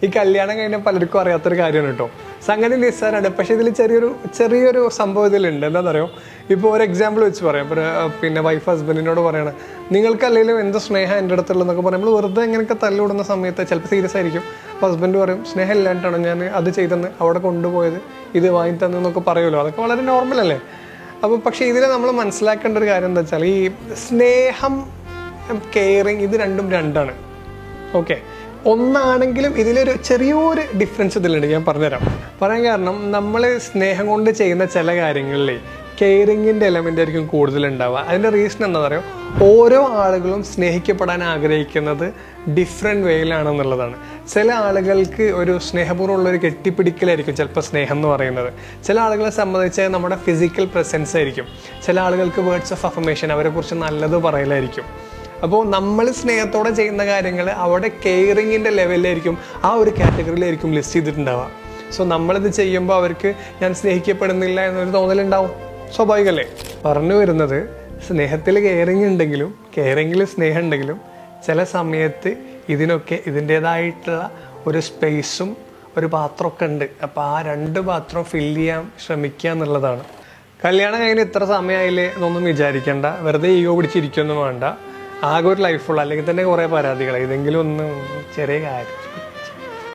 ഈ കല്യാണം കഴിഞ്ഞാൽ പലർക്കും അറിയാത്തൊരു കാര്യമാണ് കേട്ടോ. സംഗതി നിസ്സാരമാണ്, പക്ഷെ ഇതിൽ ചെറിയൊരു സംഭവം ഇതിലുണ്ട്. എന്താണെന്നറിയോ? ഇപ്പോൾ ഒരു എക്സാമ്പിൾ വെച്ച് പറയാം. പിന്നെ വൈഫ് ഹസ്ബൻഡിനോട് പറയണം, നിങ്ങൾക്കല്ലെങ്കിലും എന്ത് സ്നേഹം എൻ്റെ അടുത്തുള്ളതെന്നൊക്കെ പറയും. നമ്മൾ വെറുതെ ഇങ്ങനെയൊക്കെ തല്ലിവിടുന്ന സമയത്ത് ചിലപ്പോൾ സീരിയസ് ആയിരിക്കും. അപ്പോൾ ഹസ്ബൻഡ് പറയും, സ്നേഹം ഇല്ലാണ്ടാണ് ഞാൻ അത് ചെയ്തെന്ന്, അവിടെ കൊണ്ടുപോയത്, ഇത് വാങ്ങി തന്നെന്നൊക്കെ പറയുമല്ലോ. അതൊക്കെ വളരെ നോർമൽ അല്ലേ? അപ്പോൾ പക്ഷേ ഇതിൽ നമ്മൾ മനസ്സിലാക്കേണ്ട ഒരു കാര്യം എന്താ വെച്ചാൽ, ഈ സ്നേഹം, കെയറിങ്, ഇത് രണ്ടാണ്. ഓക്കെ, ഒന്നാണെങ്കിലും ഇതിലൊരു ചെറിയൊരു ഡിഫറൻസ് ഇതിലുണ്ട്. ഞാൻ പറയാൻ കാരണം, നമ്മൾ സ്നേഹം കൊണ്ട് ചെയ്യുന്ന ചില കാര്യങ്ങളിൽ കെയറിങ്ങിൻ്റെ എലമെൻ്റ് ആയിരിക്കും കൂടുതലുണ്ടാവുക. അതിൻ്റെ റീസൺ എന്താ പറയുക, ഓരോ ആളുകളും സ്നേഹിക്കപ്പെടാൻ ആഗ്രഹിക്കുന്നത് ഡിഫറെൻറ്റ് വേയിലാണെന്നുള്ളതാണ്. ചില ആളുകൾക്ക് ഒരു സ്നേഹപൂർവ്വമുള്ളൊരു കെട്ടിപ്പിടിക്കലായിരിക്കും ചിലപ്പോൾ സ്നേഹം എന്ന് പറയുന്നത്. ചില ആളുകളെ സംബന്ധിച്ച് നമ്മുടെ ഫിസിക്കൽ പ്രസൻസ് ആയിരിക്കും. ചില ആളുകൾക്ക് വേർഡ്സ് ഓഫ് അഫർമേഷൻ, അവരെക്കുറിച്ച് നല്ലത് പറയലായിരിക്കും. അപ്പോൾ നമ്മൾ സ്നേഹത്തോടെ ചെയ്യുന്ന കാര്യങ്ങൾ അവിടെ കെയറിങ്ങിൻ്റെ ലെവലിലായിരിക്കും, ആ ഒരു കാറ്റഗറിയിലായിരിക്കും ലിസ്റ്റ് ചെയ്തിട്ടുണ്ടാവുക. സോ നമ്മളിത് ചെയ്യുമ്പോൾ അവർക്ക് ഞാൻ സ്നേഹിക്കപ്പെടുന്നില്ല എന്നൊരു തോന്നലുണ്ടാവും. സ്വാഭാവികമല്ലേ? പറഞ്ഞു വരുന്നത്, സ്നേഹത്തിൽ കെയറിങ് ഉണ്ടെങ്കിലും കെയറിങ്ങിൽ സ്നേഹം ഉണ്ടെങ്കിലും ചില സമയത്ത് ഇതിനൊക്കെ ഇതിൻ്റേതായിട്ടുള്ള ഒരു സ്പേസും ഒരു പാത്രമൊക്കെ ഉണ്ട്. അപ്പോൾ ആ രണ്ട് പാത്രം ഫില്ല് ചെയ്യാൻ ശ്രമിക്കുക എന്നുള്ളതാണ്. കല്യാണം കഴിഞ്ഞ് ഇത്ര സമയമായില്ലേ എന്നൊന്നും വിചാരിക്കേണ്ട, വെറുതെ ഈഗോ പിടിച്ചിരിക്കൊന്നും വേണ്ട. ആകെ ഒരു ലൈഫുള്ള, അല്ലെങ്കിൽ തന്നെ കുറേ പരാതികൾ, ഇതെങ്കിലും ഒന്ന് ചെറിയ കാര്യം.